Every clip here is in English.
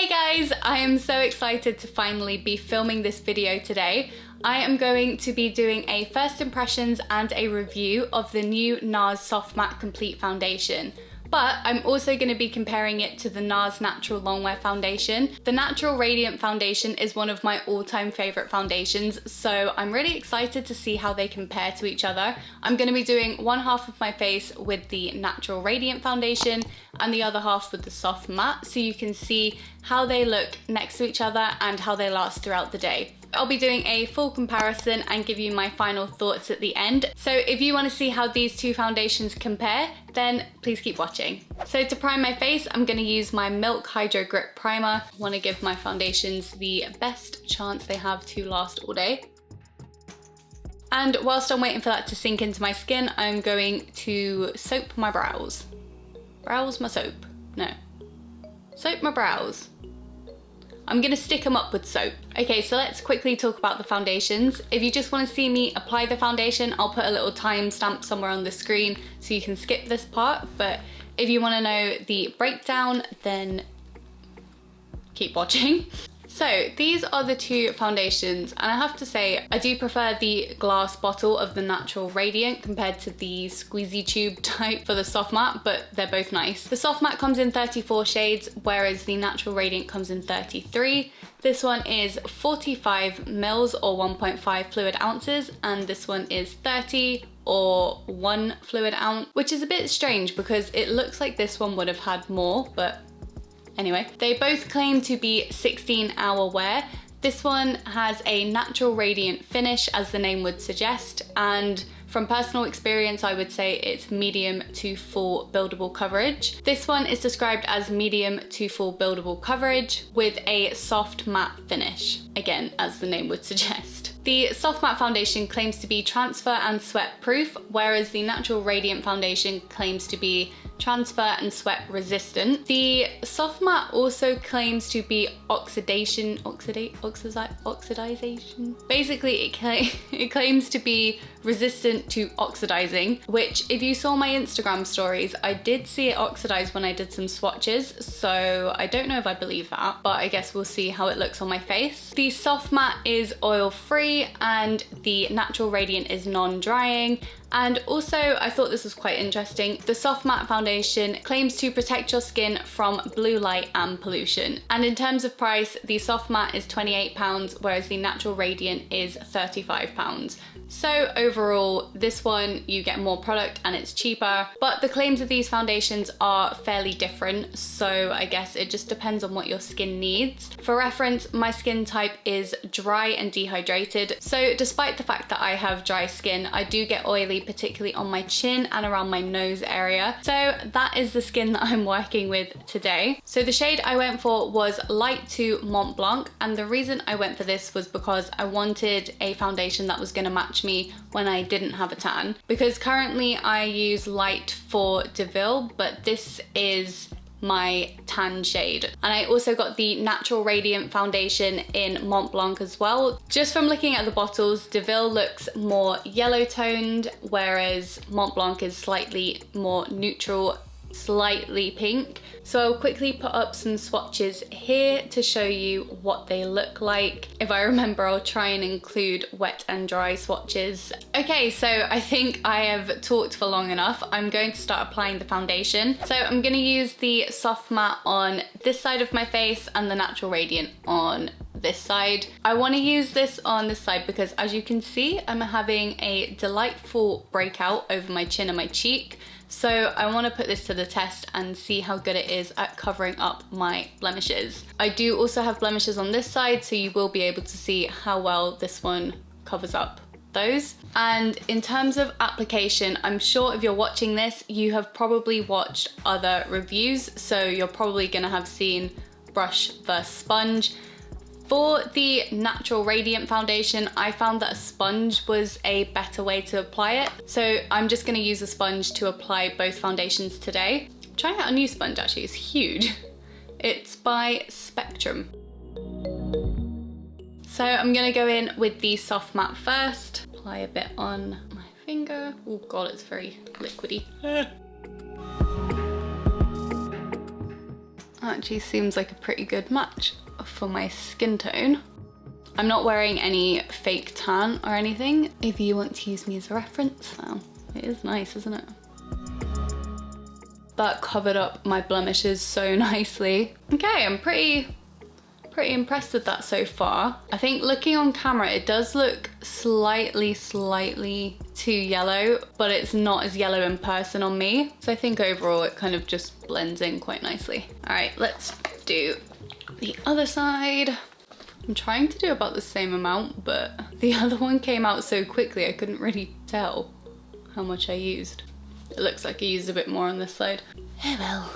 Hey guys, I am so excited to finally be filming this video today. I am going to be doing a first impressions and a review of the new Nars Soft Matte Complete Foundation. But I'm also going to be comparing it to the Nars Natural Longwear Foundation. The Natural Radiant Foundation is one of my all-time favourite foundations, so I'm really excited to see how they compare to each other. I'm going to be doing one half of my face with the Natural Radiant Foundation and the other half with the Soft Matte, so you can see how they look next to each other and how they last throughout the day. I'll be doing a full comparison and give you my final thoughts at the end. So if you want to see how these two foundations compare, then please keep watching. So to prime my face, I'm going to use my Milk HydroGrip primer. I want to give my foundations the best chance they have to last all day. And whilst I'm waiting for that to sink into my skin, I'm going to soap my brows. Brows my soap? No. Soap my brows. I'm gonna stick them up with soap. Okay, so let's quickly talk about the foundations. If you just wanna see me apply the foundation, I'll put a little timestamp somewhere on the screen so you can skip this part, but if you wanna know the breakdown, then keep watching. So these are the two foundations, and I have to say I do prefer the glass bottle of the Natural Radiant compared to the squeezy tube type for the Soft Matte, but they're both nice. The Soft Matte comes in 34 shades, whereas the Natural Radiant comes in 33. This one is 45 mils or 1.5 fluid ounces, and this one is 30 or 1 fluid ounce, which is a bit strange because it looks like this one would have had more, but anyway, they both claim to be 16-hour wear. This one has a natural radiant finish, as the name would suggest, and from personal experience, I would say it's medium to full buildable coverage. This one is described as medium to full buildable coverage with a soft matte finish, again, as the name would suggest. The Soft Matte Foundation claims to be transfer and sweat proof, whereas the Natural Radiant Foundation claims to be transfer and sweat resistant. The Soft Matte also claims to be oxidization. Basically, it claims to be resistant to oxidizing, which if you saw my Instagram stories, I did see it oxidize when I did some swatches, so I don't know if I believe that, but I guess we'll see how it looks on my face. The Soft Matte is oil-free and the Natural Radiant is non-drying. And also, I thought this was quite interesting, the Soft Matte Foundation claims to protect your skin from blue light and pollution. And in terms of price, the Soft Matte is £28, whereas the Natural Radiant is £35. So overall, this one, you get more product and it's cheaper, but the claims of these foundations are fairly different, so I guess it just depends on what your skin needs. For reference, my skin type is dry and dehydrated, so despite the fact that I have dry skin, I do get oily, particularly on my chin and around my nose area. So that is the skin that I'm working with today. So the shade I went for was light to Mont Blanc, and the reason I went for this was because I wanted a foundation that was going to match me when I didn't have a tan. Because currently I use light for DeVille, but this is my tan shade. And I also got the Natural Radiant Foundation in Mont Blanc as well. Just from looking at the bottles, DeVille looks more yellow toned, whereas Mont Blanc is slightly more neutral, slightly pink. So I'll quickly put up some swatches here to show you what they look like. If I remember, I'll try and include wet and dry swatches. Okay, so I think I have talked for long enough. I'm going to start applying the foundation. So I'm going to use the Soft Matte on this side of my face and the Natural Radiant on this side. I want to use this on this side because, as you can see, I'm having a delightful breakout over my chin and my cheek. So I want to put this to the test and see how good it is at covering up my blemishes. I do also have blemishes on this side, so you will be able to see how well this one covers up those. And in terms of application, I'm sure if you're watching this, you have probably watched other reviews, so you're probably gonna have seen brush versus sponge. For the Natural Radiant Foundation, I found that a sponge was a better way to apply it. So I'm just gonna use a sponge to apply both foundations today. I'm trying out a new sponge actually, it's huge. It's by Spectrum. So I'm gonna go in with the Soft Matte first. Apply a bit on my finger. Oh God, it's very liquidy. Actually seems like a pretty good match for my skin tone. I'm not wearing any fake tan or anything, if you want to use me as a reference. Wow, it is nice, isn't it? That covered up my blemishes so nicely. Okay, I'm pretty impressed with that so far. I think looking on camera, it does look slightly too yellow, but it's not as yellow in person on me. So I think overall it kind of just blends in quite nicely. All right, let's do the other side. I'm trying to do about the same amount, but the other one came out so quickly I couldn't really tell how much I used. It looks like I used a bit more on this side. Oh well.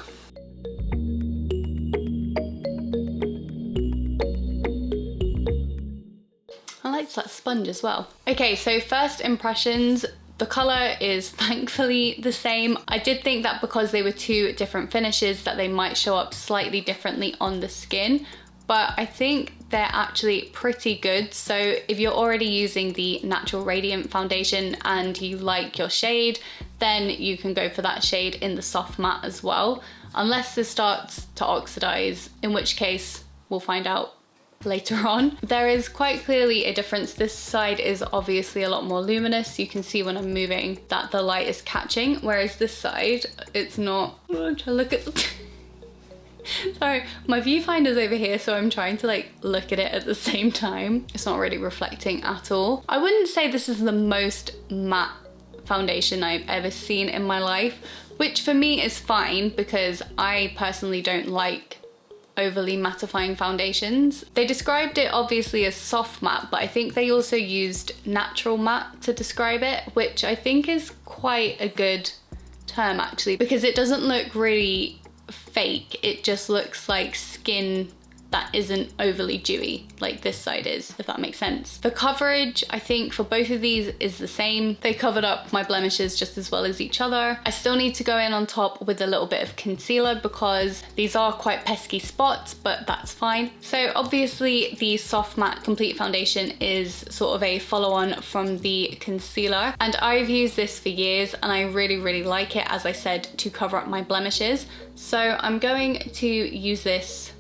I liked that sponge as well. Okay, so first impressions. The colour is thankfully the same. I did think that because they were two different finishes that they might show up slightly differently on the skin, but I think they're actually pretty good. So if you're already using the Natural Radiant foundation and you like your shade, then you can go for that shade in the soft matte as well, unless this starts to oxidize, in which case we'll find out later on. There is quite clearly a difference. This side is obviously a lot more luminous. You can see when I'm moving that the light is catching, whereas this side, it's not. I'm trying to look at the sorry, my viewfinder's over here, so I'm trying to like look at it at the same time. It's not really reflecting at all. I wouldn't say this is the most matte foundation I've ever seen in my life, which for me is fine because I personally don't like overly mattifying foundations. They described it obviously as soft matte, but I think they also used natural matte to describe it, which I think is quite a good term actually, because it doesn't look really fake. It just looks like skin that isn't overly dewy like this side is, if that makes sense. The coverage, I think for both of these is the same. They covered up my blemishes just as well as each other. I still need to go in on top with a little bit of concealer because these are quite pesky spots, but that's fine. So obviously the soft matte complete foundation is sort of a follow-on from the concealer, and I've used this for years and I really like it, as I said, to cover up my blemishes. So I'm going to use this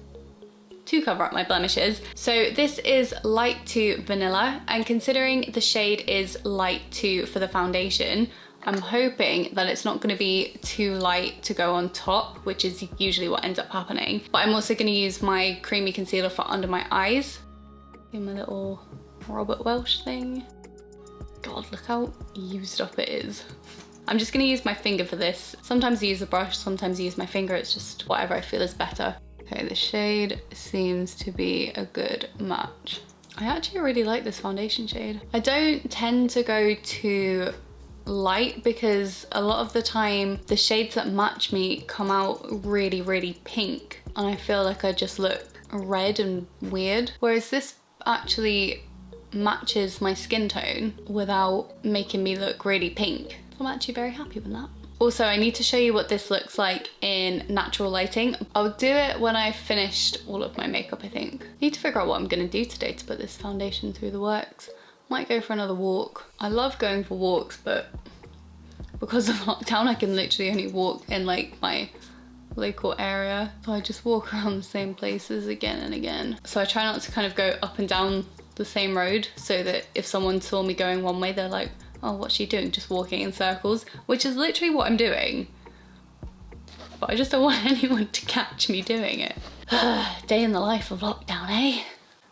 to cover up my blemishes. So this is light to vanilla, and considering the shade is light to for the foundation, I'm hoping that it's not going to be too light to go on top, which is usually what ends up happening. But I'm also going to use my creamy concealer for under my eyes. Do my little Robert Welsh thing. God, look how used up it is. I'm just going to use my finger for this. Sometimes I use a brush, sometimes I use my finger. It's just whatever I feel is better. Okay, the shade seems to be a good match. I actually really like this foundation shade. I don't tend to go too light because a lot of the time the shades that match me come out really pink and I feel like I just look red and weird. Whereas this actually matches my skin tone without making me look really pink. I'm actually very happy with that. Also, I need to show you what this looks like in natural lighting. I'll do it when I've finished all of my makeup, I think. I need to figure out what I'm gonna do today to put this foundation through the works. Might go for another walk. I love going for walks, but because of lockdown, I can literally only walk in like my local area. So I just walk around the same places again and again. So I try not to kind of go up and down the same road so that if someone saw me going one way, they're like, oh, what's she doing? Just walking in circles, which is literally what I'm doing. But I just don't want anyone to catch me doing it. Day in the life of lockdown, eh?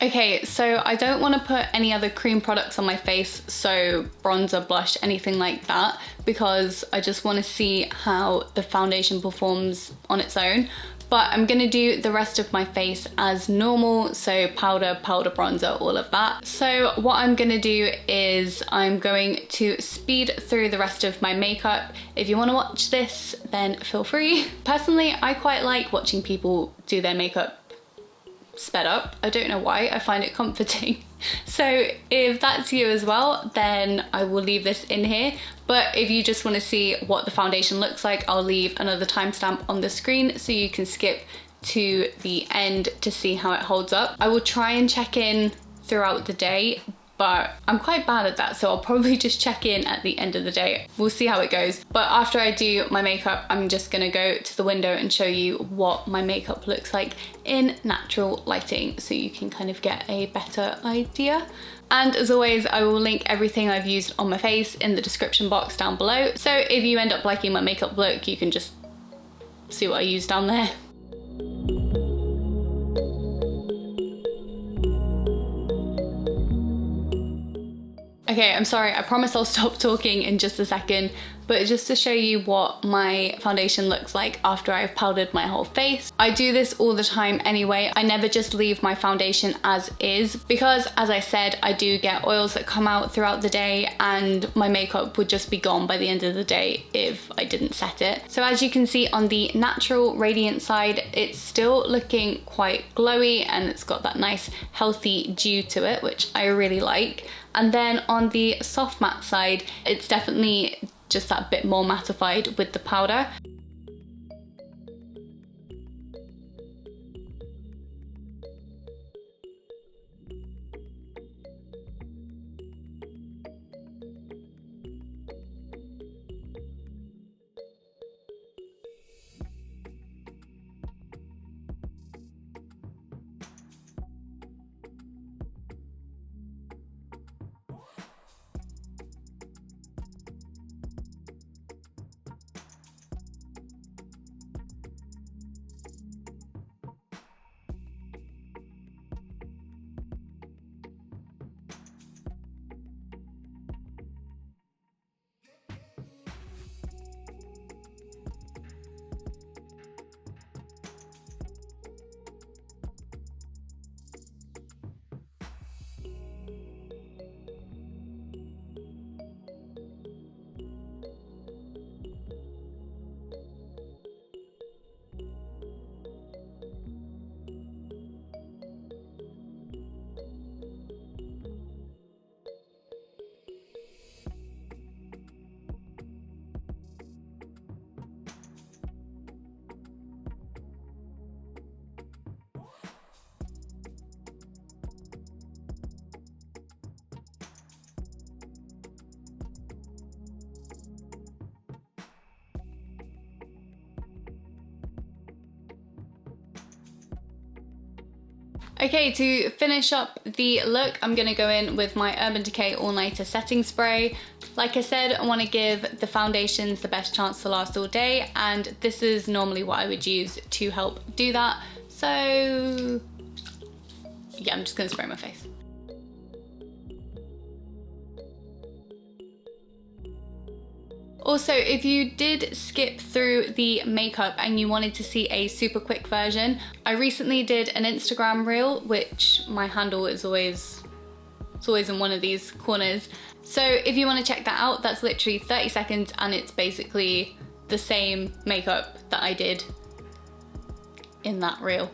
Okay, so I don't want to put any other cream products on my face, so bronzer, blush, anything like that, because I just want to see how the foundation performs on its own. But I'm gonna do the rest of my face as normal, so powder, bronzer, all of that. So what I'm gonna do is I'm going to speed through the rest of my makeup. If you wanna watch this, then feel free. Personally, I quite like watching people do their makeup sped up. I don't know why, I find it comforting. So if that's you as well, then I will leave this in here. But if you just want to see what the foundation looks like, I'll leave another timestamp on the screen so you can skip to the end to see how it holds up. I will try and check in throughout the day, but I'm quite bad at that, so I'll probably just check in at the end of the day. We'll see how it goes. But after I do my makeup, I'm just gonna go to the window and show you what my makeup looks like in natural lighting, so you can kind of get a better idea. And as always, I will link everything I've used on my face in the description box down below. So if you end up liking my makeup look, you can just see what I use down there. Okay, I'm sorry, I promise I'll stop talking in just a second, but just to show you what my foundation looks like after I've powdered my whole face. I do this all the time anyway. I never just leave my foundation as is, because as I said, I do get oils that come out throughout the day and my makeup would just be gone by the end of the day if I didn't set it. So as you can see on the natural radiant side, it's still looking quite glowy and it's got that nice healthy dew to it, which I really like. And then on the soft matte side, it's definitely just that bit more mattified with the powder. Okay, to finish up the look, I'm gonna go in with my Urban Decay All Nighter Setting Spray. Like I said, I wanna give the foundations the best chance to last all day, and this is normally what I would use to help do that. So yeah, I'm just gonna spray my face. Also, if you did skip through the makeup and you wanted to see a super quick version, I recently did an Instagram reel, which my handle is always in one of these corners. So if you want to check that out, that's literally 30 seconds and it's basically the same makeup that I did in that reel.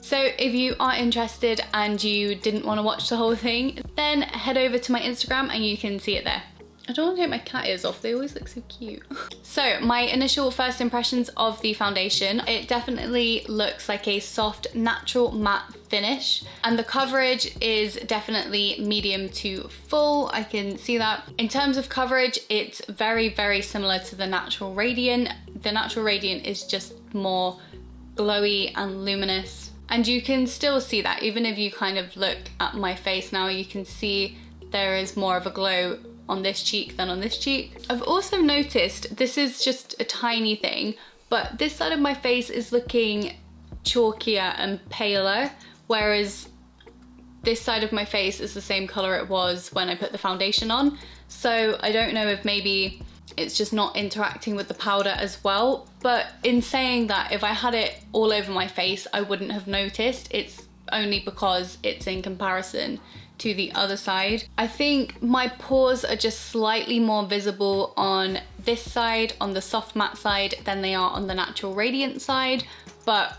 So if you are interested and you didn't want to watch the whole thing, then head over to my Instagram and you can see it there. I don't want to take my cat ears off, they always look so cute. So my initial first impressions of the foundation, it definitely looks like a soft natural matte finish, and the coverage is definitely medium to full. I can see that. In terms of coverage, it's very, very similar to the Natural Radiant. The Natural Radiant is just more glowy and luminous, and you can still see that even if you kind of look at my face now, you can see there is more of a glow on this cheek than on this cheek. I've also noticed, this is just a tiny thing, but this side of my face is looking chalkier and paler, whereas this side of my face is the same color it was when I put the foundation on. So I don't know if maybe it's just not interacting with the powder as well, but in saying that, if I had it all over my face, I wouldn't have noticed. It's only because it's in comparison to the other side. I think my pores are just slightly more visible on this side, on the soft matte side, than they are on the Natural Radiant side, but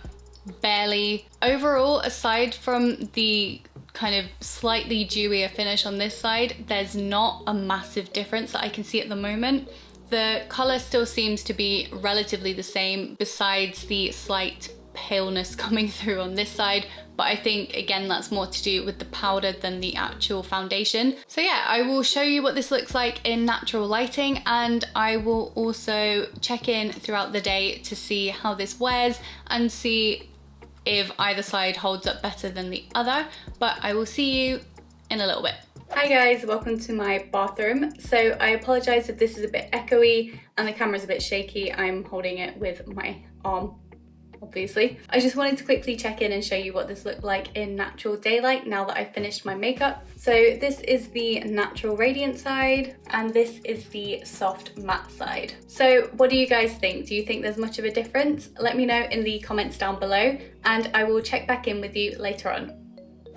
barely. Overall, aside from the kind of slightly dewier finish on this side, there's not a massive difference that I can see at the moment. The color still seems to be relatively the same, besides the slight paleness coming through on this side, but I think again that's more to do with the powder than the actual foundation. So yeah, I will show you what this looks like in natural lighting, and I will also check in throughout the day to see how this wears and see if either side holds up better than the other, but I will see you in a little bit. Hi guys, welcome to my bathroom. So I apologise if this is a bit echoey and the camera's a bit shaky. I'm holding it with my arm, obviously. I just wanted to quickly check in and show you what this looked like in natural daylight now that I've finished my makeup. So this is the natural radiant side and this is the soft matte side. So what do you guys think? Do you think there's much of a difference? Let me know in the comments down below and I will check back in with you later on.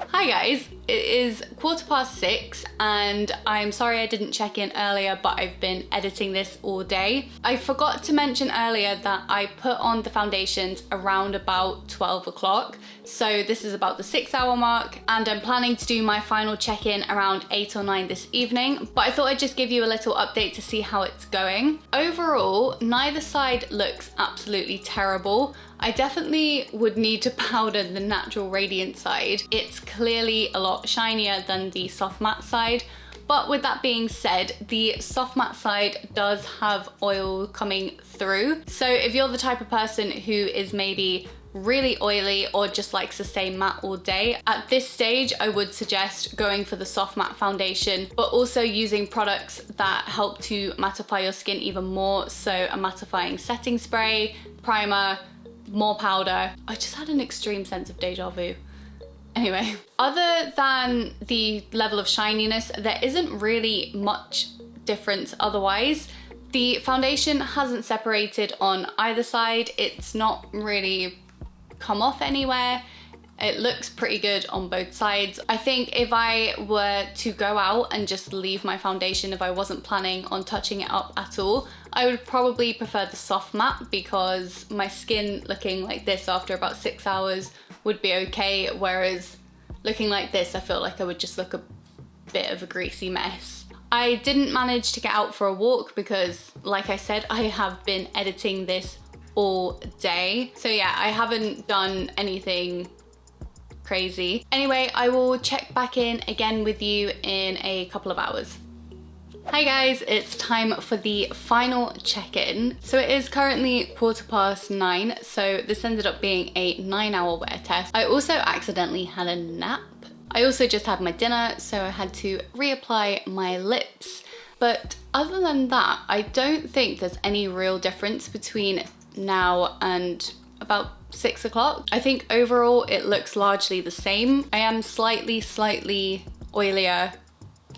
Hi guys, it is 6:15 and I'm sorry I didn't check in earlier, but I've been editing this all day. I forgot to mention earlier that I put on the foundations around about 12 o'clock. So this is about the 6-hour mark and I'm planning to do my final check-in around 8 or 9 this evening, but I thought I'd just give you a little update to see how it's going. Overall, neither side looks absolutely terrible. I definitely would need to powder the natural radiant side. It's clearly a lot shinier than the soft matte side. But with that being said, the soft matte side does have oil coming through. So if you're the type of person who is maybe really oily or just likes to stay matte all day, at this stage I would suggest going for the soft matte foundation, but also using products that help to mattify your skin even more. So a mattifying setting spray, primer, more powder. I just had an extreme sense of deja vu. Anyway, other than the level of shininess, there isn't really much difference otherwise. The foundation hasn't separated on either side. It's not really come off anywhere. It looks pretty good on both sides. I think if I were to go out and just leave my foundation, if I wasn't planning on touching it up at all, I would probably prefer the soft matte because my skin looking like this after about 6 hours would be okay, whereas looking like this, I feel like I would just look a bit of a greasy mess. I didn't manage to get out for a walk because, like I said, I have been editing this all day. So yeah, I haven't done anything crazy. Anyway, I will check back in again with you in a couple of hours. Hi guys, it's time for the final check-in. So it is currently 9:15, so this ended up being a 9-hour wear test. I also accidentally had a nap. I also just had my dinner, so I had to reapply my lips. But other than that, I don't think there's any real difference between now and about 6 o'clock. I think overall it looks largely the same. I am slightly oilier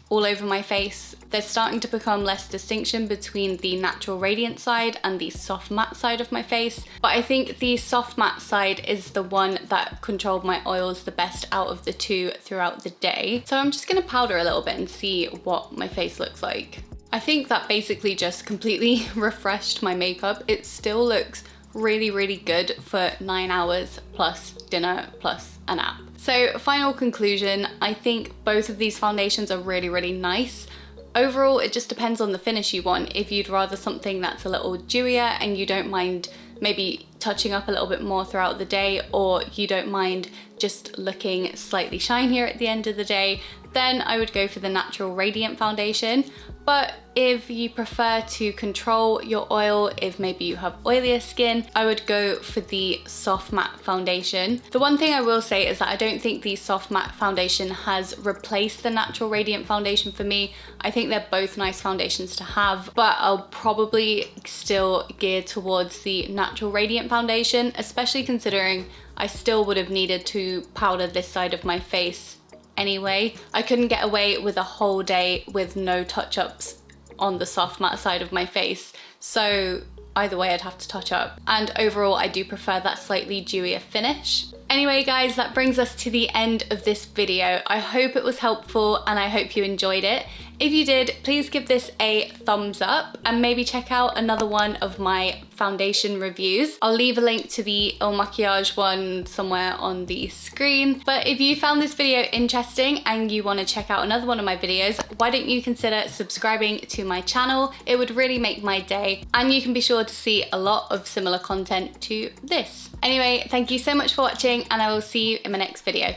all over my face. There's starting to become less distinction between the natural radiant side and the soft matte side of my face, but I think the soft matte side is the one that controlled my oils the best out of the two throughout the day. So I'm just gonna powder a little bit and see what my face looks like. I think that basically just completely refreshed my makeup. It still looks really good for 9 hours plus dinner plus a nap. So final conclusion, I think both of these foundations are really nice. Overall, it just depends on the finish you want. If you'd rather something that's a little dewier and you don't mind maybe touching up a little bit more throughout the day, or you don't mind just looking slightly shinier at the end of the day, then I would go for the natural radiant foundation. But if you prefer to control your oil, if maybe you have oilier skin, I would go for the soft matte foundation. The one thing I will say is that I don't think the soft matte foundation has replaced the natural radiant foundation for me. I think they're both nice foundations to have, but I'll probably still gear towards the natural radiant foundation, especially considering I still would have needed to powder this side of my face anyway. I couldn't get away with a whole day with no touch-ups on the soft matte side of my face, so either way I'd have to touch up. And overall I do prefer that slightly dewier finish. Anyway guys, that brings us to the end of this video. I hope it was helpful and I hope you enjoyed it. If you did, please give this a thumbs up and maybe check out another one of my foundation reviews. I'll leave a link to the Il Maquillage one somewhere on the screen. But if you found this video interesting and you want to check out another one of my videos, why don't you consider subscribing to my channel? It would really make my day, and you can be sure to see a lot of similar content to this. Anyway, thank you so much for watching, and I will see you in my next video.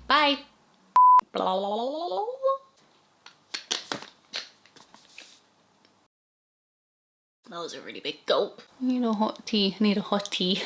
Bye! That was a really big gulp. I need a hot tea. I need a hot tea.